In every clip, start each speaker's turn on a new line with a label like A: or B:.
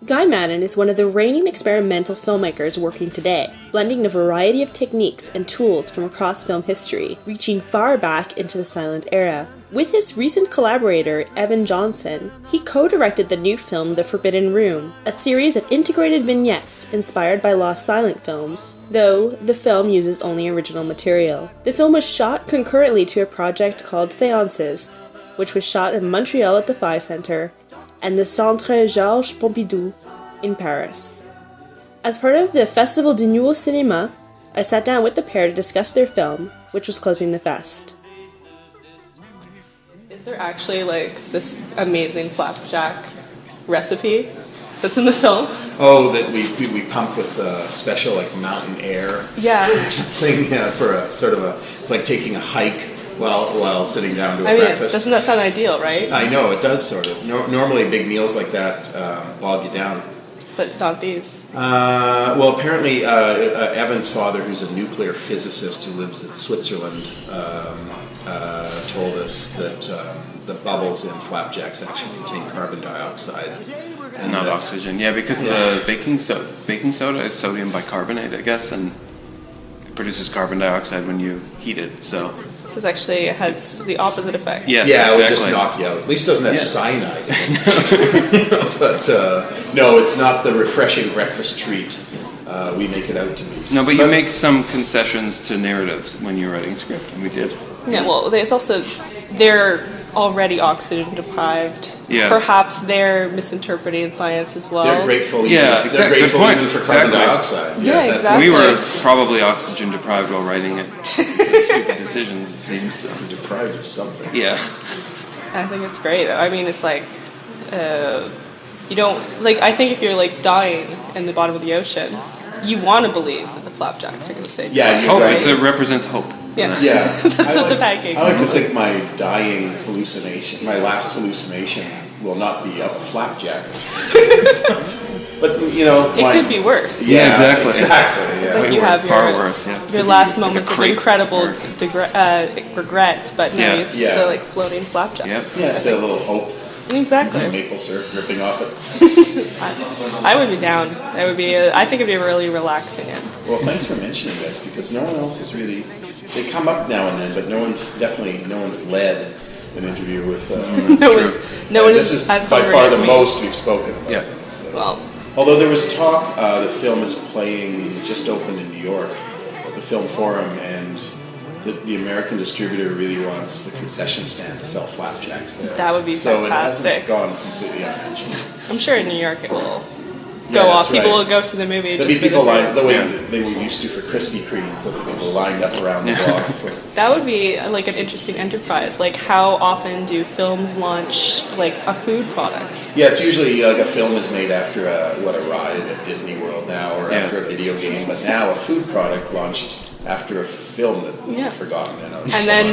A: Guy Maddin is one of the reigning experimental filmmakers working today, blending a variety of techniques and tools from across film history, reaching far back into the silent era. With his recent collaborator, Evan Johnson, he co-directed the new film The Forbidden Room, a series of integrated vignettes inspired by lost silent films, though the film uses only original material. The film was shot concurrently to a project called Séances, which was shot in Montreal at the Phi Center and the Centre Georges Pompidou in Paris. As part of the Festival du Nouveau Cinéma, I sat down with the pair to discuss their film, which was closing the fest. Is there actually this amazing flapjack recipe that's in the film?
B: Oh, that we pump with special mountain air.
A: Yeah.
B: Or something for a sort of it's like taking a hike while sitting down to a breakfast.
A: Doesn't that sound ideal, right?
B: I know, it does sort of. Normally big meals like that bog you down.
A: But not these.
B: Well, apparently Evan's father, who's a nuclear physicist who lives in Switzerland, told us that the bubbles in flapjacks actually contain carbon dioxide.
C: And not oxygen. Yeah, because the baking soda is sodium bicarbonate, I guess, and it produces carbon dioxide when you heat it, so...
A: This actually has the opposite effect.
C: Yes,
B: yeah,
C: exactly.
B: It would just knock you out. At least it doesn't have cyanide in it. But no, it's not the refreshing breakfast treat we make it out to be.
C: No, but you make some concessions to narratives when you're writing script, and we did.
A: Yeah, well, there's also... They're already oxygen deprived.
C: Yeah.
A: Perhaps they're misinterpreting science as well.
B: They're grateful
C: Good point.
B: for carbon dioxide.
A: Yeah, exactly.
C: We were probably oxygen deprived while writing it. Stupid decisions, it seems.
B: So. Deprived of something.
C: Yeah.
A: I think it's great. I mean, it's you don't... I think if you're, dying in the bottom of the ocean, you want to believe that the flapjacks are going to save you.
B: Yeah,
C: Hope.
B: right.
C: It represents hope.
A: Yeah.
B: Yeah.
A: That's what the pancake
B: I like to
A: is.
B: think my dying hallucination, my last hallucination, will not be of flapjacks. but
A: It could be worse.
B: Yeah,
C: exactly.
B: Exactly.
A: It's
B: Yeah.
A: like you have
C: far worse,
A: your last
C: like
A: moments
C: a
A: of
C: creep
A: incredible
C: or-
A: regret, but no,
C: Yeah.
A: it's just
B: Yeah.
A: a floating flapjack.
C: Yep.
B: Yeah, it's a little hope.
A: Exactly.
B: Some maple syrup dripping off it.
A: I would be down. That would be. I think it'd be a really relaxing end.
B: Well, thanks for mentioning this because no one else is really. They come up now and then, but no one's led an interview with.
A: No one
B: this
A: is
B: is
A: as
B: by
A: hungry
B: far
A: as
B: the
A: me.
B: most we've spoken about.
C: Yeah.
B: Them, so.
A: Well,
B: Although there was talk, the film is playing, just opened in New York, at the Film Forum, and the American distributor really wants the concession stand to sell flapjacks there.
A: That would be
B: so
A: fantastic.
B: So it hasn't gone completely unmentioned.
A: I'm sure in New York it will
B: Yeah,
A: go off.
B: that's
A: People
B: right.
A: will go to the movie.
B: There'll
A: just
B: be people
A: for the
B: lined, the
A: food.
B: way they were used to for Krispy Kreme, so that people lined up around the block.
A: That would be an interesting enterprise. How often do films launch a food product?
B: Yeah, it's usually a film is made after a ride at Disney World now, or after a video game, but now a food product launched after a film that we've forgotten.
A: And then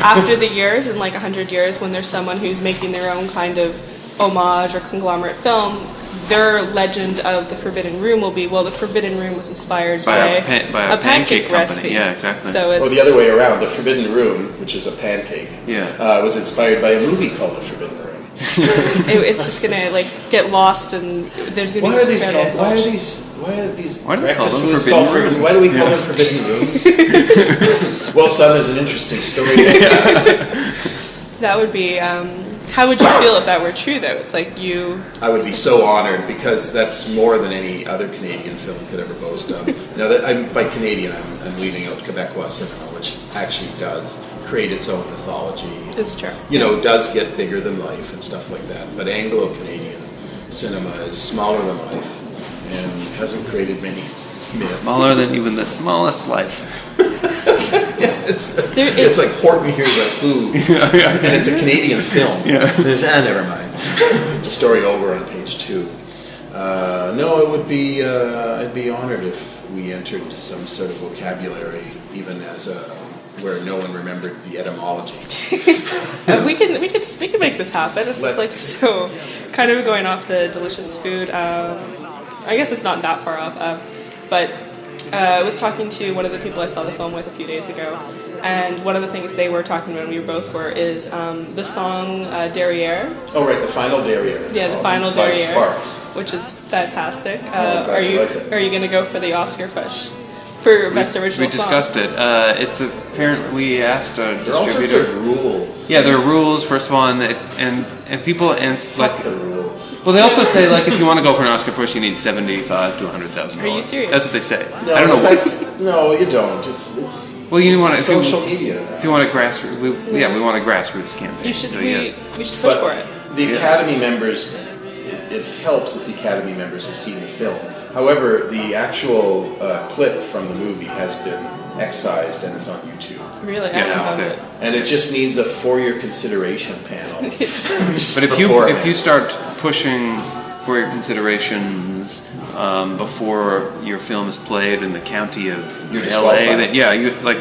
A: after the years, in 100 years, when there's someone who's making their own kind of homage or conglomerate film, their legend of the Forbidden Room will be, well, the Forbidden Room was inspired by
C: a pancake company.
A: recipe.
C: Yeah, exactly.
A: So it's,
B: the other way around. The Forbidden Room, which is a pancake, was inspired by a movie called The Forbidden Room.
A: it's just gonna get lost, and there's gonna be this incredible
B: Why do we call them Forbidden Rooms? Why do we call them Forbidden Rooms? Well, son, there's an interesting story about that.
A: That would be. How would you feel if that were true, though? It's you...
B: I would be so honored, because that's more than any other Canadian film could ever boast of. Now, by Canadian, I'm leaving out Quebecois cinema, which actually does create its own mythology.
A: It's true.
B: Does get bigger than life and stuff like that. But Anglo-Canadian cinema is smaller than life and hasn't created many myths.
C: Smaller than even the smallest life.
B: It's like Horton Hears a Who, and it's a Canadian film. There's never mind. Story over on page 2. No, it would be. I'd be honored if we entered some sort of vocabulary, even as where no one remembered the etymology.
A: We can make this happen. It's just so kind of going off the delicious food. I guess it's not that far off, but I was talking to one of the people I saw the film with a few days ago, and one of the things they were talking about, and we both were, is the song Derriere.
B: Oh, right, the final Derriere.
A: The final
B: by
A: Derriere,
B: Sparks.
A: which is fantastic.
B: Are you
A: going to go for the Oscar push for best original song?
C: We discussed it. We asked a distributor.
B: There are all sorts of rules.
C: Yeah, there are rules. First of all, and people
B: Fuck the rules.
C: Well, they also say if you want to go for an Oscar push, you need $75,000 to $100,000.
A: Are you serious?
C: That's what they say.
B: No,
C: I don't know.
B: No, you don't. It's
C: well, you want
B: social media. Now.
C: If you want a grassroots, we want a grassroots campaign.
A: We should push for it.
B: The Academy members, it helps if the Academy members have seen the film. However, the actual clip from the movie has been excised and is on YouTube.
A: Really? I haven't found it.
B: And it just needs a for-your consideration panel.
C: But if you start pushing for your considerations before your film is played in the county of LA,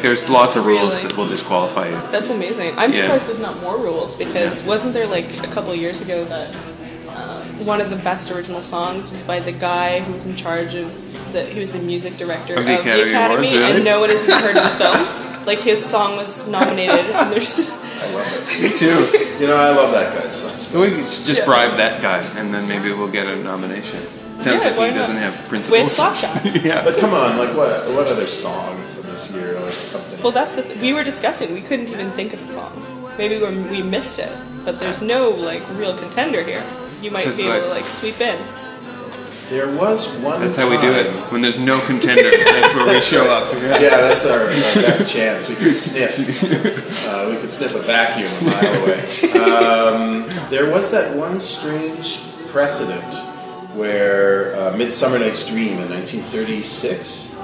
C: there's lots of rules that will disqualify you.
A: That's amazing. I'm surprised there's not more rules, because wasn't there a couple of years ago that one of the best original songs was by the guy who was in charge of he was the music director of the Academy
C: Awards, really?
A: and no one has even heard of the film. His song was nominated, and there's just...
B: I love it.
C: Me too.
B: I love that guy so much.
C: So we could just bribe that guy, and then maybe we'll get a nomination. Sounds like he doesn't have principles.
A: With slapshots.
C: Yeah.
B: But come on, what other song from this year, something?
A: Well, that's we were discussing. We couldn't even think of a song. Maybe we missed it, but there's no real contender here. You might be able to sweep in.
B: There was one.
C: That's how we do it. When there's no contenders, that's where we show up.
B: Yeah, that's our best chance. We could sniff. We could sniff a vacuum a mile away. There was that one strange precedent where Midsummer Night's Dream in 1936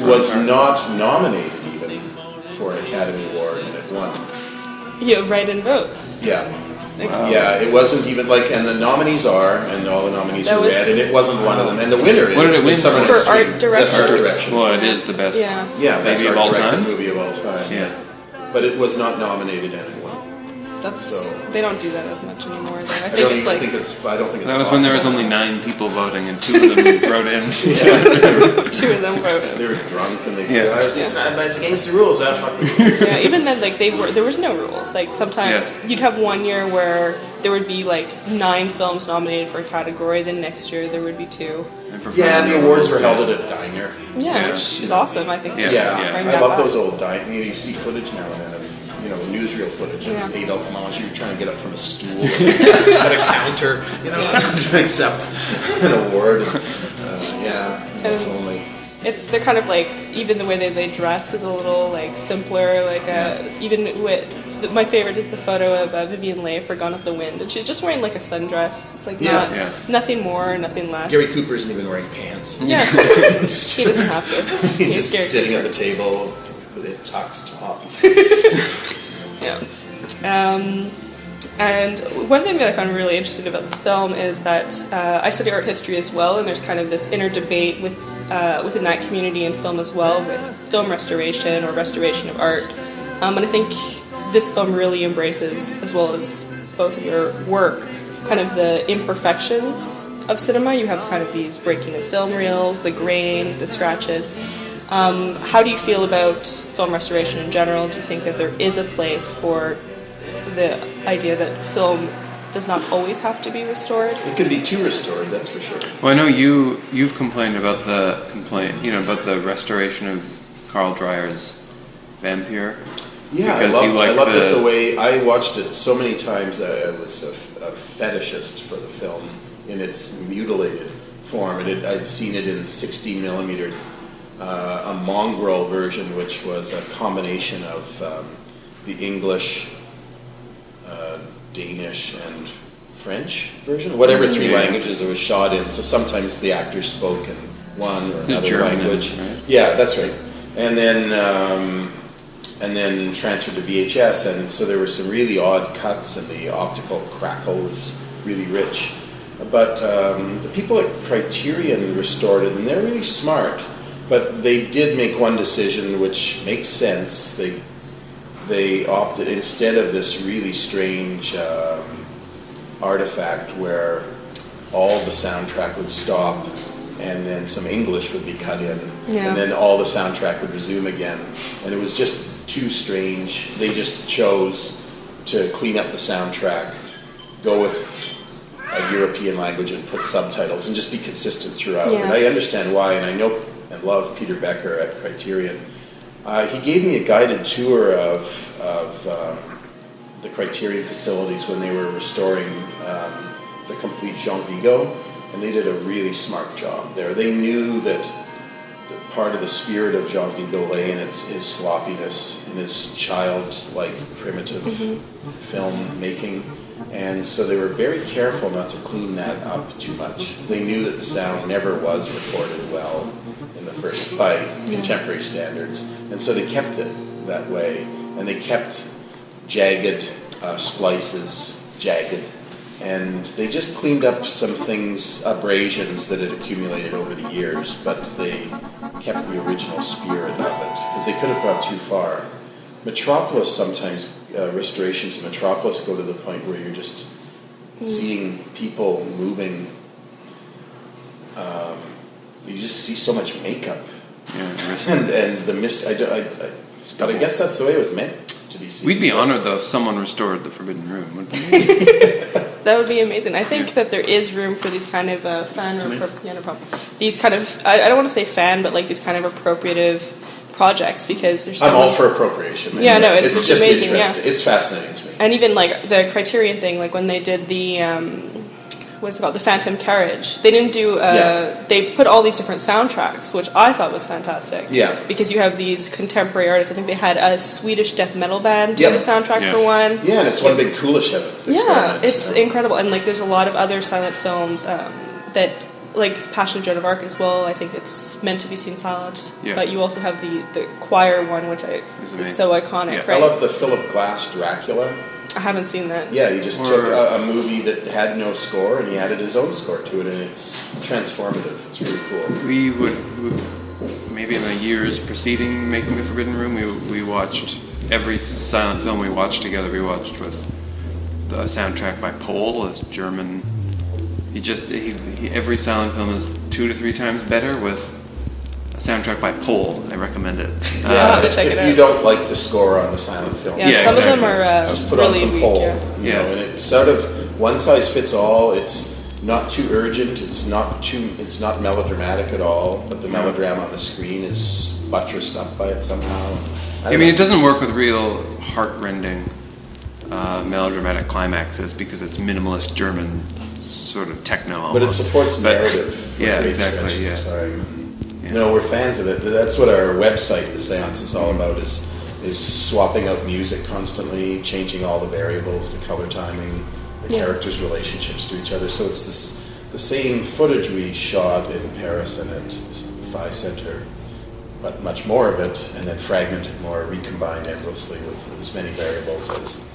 B: was not nominated even for an Academy Award, and it won.
A: Yeah, write-in votes.
B: Yeah.
C: Wow.
B: Yeah, it wasn't even and the nominees and all the nominees were read, and it wasn't one of them. And the winner is Midsummer Night's Dream.
A: Art direction.
B: Art direction.
C: Well, it is the best.
B: Yeah, best
C: maybe
B: art
C: of all
B: directed
C: time.
B: movie of all time.
C: Yeah.
B: But it was not nominated, and it won.
A: They don't do that as much anymore. Though. I
B: don't think it's
C: that was
B: possible.
C: when there was only 9 people voting, and 2 of them wrote in.
A: 2 of them voted.
B: They were drunk, and they it's against the rules. Fuck the rules.
A: Yeah, even then, there was no rules. Sometimes you'd have one year where there would be 9 films nominated for a category. Then next year there would be 2.
B: Yeah, and the awards were held at a diner.
A: Yeah, which is awesome. I think.
B: I love those old diners. You see footage now and then of newsreel footage of Adolph Mons. You're trying to get up from a stool at a counter, to accept an award. If only.
A: They're kind of even the way they dress is a little simpler. Even with my favorite is the photo of Vivien Leigh for Gone with the Wind, and she's just wearing a sundress. It's nothing more, nothing less.
B: Gary Cooper isn't even wearing pants.
A: Yeah, he doesn't have to.
B: He's just sitting at the table with a tux top.
A: Yeah. And one thing that I found really interesting about the film is that I study art history as well, and there's kind of this inner debate within that community in film as well, with film restoration or restoration of art. And I think this film really embraces, as well as both of your work, kind of the imperfections of cinema. You have kind of these breaking of film reels, the grain, the scratches. How do you feel about film restoration in general? Do you think that there is a place for the idea that film does not always have to be restored?
B: It can be too restored, that's for sure.
C: Well, I know you've complained about about the restoration of Carl Dreyer's Vampire.
B: Yeah, I loved it the way I watched it so many times. I was a fetishist for the film in its mutilated form, and I'd seen it in 60 millimeter. A mongrel version, which was a combination of the English, Danish, and French version, whatever 3 languages it was shot in. So sometimes the actors spoke in one or another language. Right? Yeah, that's right. And then transferred to VHS, and so there were some really odd cuts, and the optical crackle was really rich. But the people at Criterion restored it, and they're really smart. But they did make one decision which makes sense. They opted, instead of this really strange artifact where all the soundtrack would stop and then some English would be cut in, and then all the soundtrack would resume again. And it was just too strange. They just chose to clean up the soundtrack, go with a European language and put subtitles, and just be consistent throughout. And I understand why, and I know and love Peter Becker at Criterion. He gave me a guided tour of the Criterion facilities when they were restoring the complete Jean Vigo, and they did a really smart job there. They knew that part of the spirit of Jean Vigo lay in his sloppiness, in his childlike, primitive film making, and so they were very careful not to clean that up too much. They knew that the sound never was recorded well in the first by contemporary standards, and so they kept it that way, and they kept jagged splices jagged, and they just cleaned up some things, abrasions that had accumulated over the years, but they kept the original spirit of it, because they could have gone too far. Metropolis, sometimes restorations of Metropolis go to the point where you're just seeing people moving. You just see so much makeup, and the mist. But I guess that's the way it was meant to be seen.
C: We'd be honored though if someone restored the Forbidden Room. Wouldn't we?
A: That would be amazing. I think that there is room for these kind of these kind of, I don't want to say fan, but like these kind of appropriative projects, because there's
B: I'm all for appropriation.
A: Yeah, no, it's just amazing.
B: Interesting. It's fascinating to me.
A: And even like the Criterion thing, like when they did the what is it called, the Phantom Carriage, they didn't do they put all these different soundtracks, which I thought was fantastic.
B: Yeah,
A: because you have these contemporary artists. I think they had a Swedish death metal band do the soundtrack for one.
B: Yeah, and it's one big Kuleshov.
A: Yeah, it's incredible. And like there's a lot of other silent films that, like Passion of Joan of Arc as well, I think it's meant to be seen silent. Yeah. But you also have the choir one, which is so iconic. Yeah.
B: I
A: Right?
B: love the Philip Glass Dracula.
A: I haven't seen that.
B: Yeah, he just took a movie that had no score and he added his own score to it, and it's transformative. It's really cool.
C: We would maybe in the years preceding making the Forbidden Room, we watched every silent film we watched together. We watched with the soundtrack by Pol, this German. Every silent film is 2 to 3 times better with a soundtrack by Pol. I recommend it.
B: If you don't like the score on a silent film,
A: some of them are
B: just put
A: really
B: on some
A: weak.
B: Pol, and it's sort of one size fits all. It's not too urgent. It's not melodramatic at all. But the melodrama on the screen is buttressed up by it somehow.
C: I mean, it doesn't work with real heart-rending melodramatic climaxes because it's minimalist German sort of techno almost.
B: But it supports narrative.
C: Exactly.
B: No, we're fans of it. That's what our website, The Seance, is all about, is swapping out music constantly, changing all the variables, the color timing, the characters' relationships to each other. So it's the same footage we shot in Paris and at the Phi Center, but much more of it, and then fragmented more, recombined endlessly with as many variables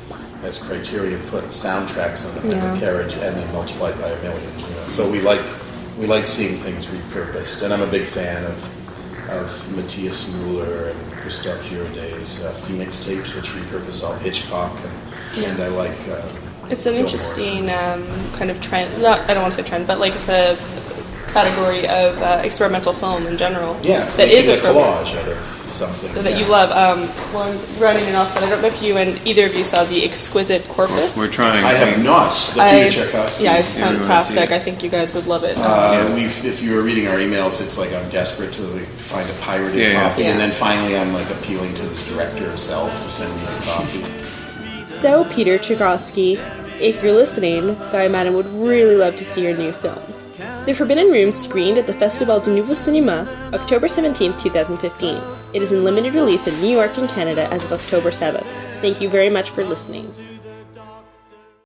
B: as Criterion put soundtracks on the Phantom Carriage, and then multiplied by 1 million. So we like seeing things repurposed, and I'm a big fan of Matthias Müller and Christophe Girodet's Phoenix tapes, which repurpose all Hitchcock, and I like.
A: It's an interesting kind of trend. I don't want to say trend, but like it's a category of experimental film in general.
B: Yeah,
A: that is
B: a collage out of something
A: that you love. Well, I'm running it off, but I don't know if you and either of you saw The Exquisite Corpus.
C: We're trying.
B: I have not. The Peter Tchaikovsky.
A: Yeah, it's fantastic. I think you guys would love it.
B: If you were reading our emails, it's like I'm desperate to find a pirated copy, and then finally I'm like appealing to the director himself to send me a copy.
A: So, Peter Tchaikovsky, if you're listening, Guy Maddin would really love to see your new film. The Forbidden Room screened at the Festival du Nouveau Cinéma, October 17, 2015. It is in limited release in New York and Canada as of October 7th. Thank you very much for listening.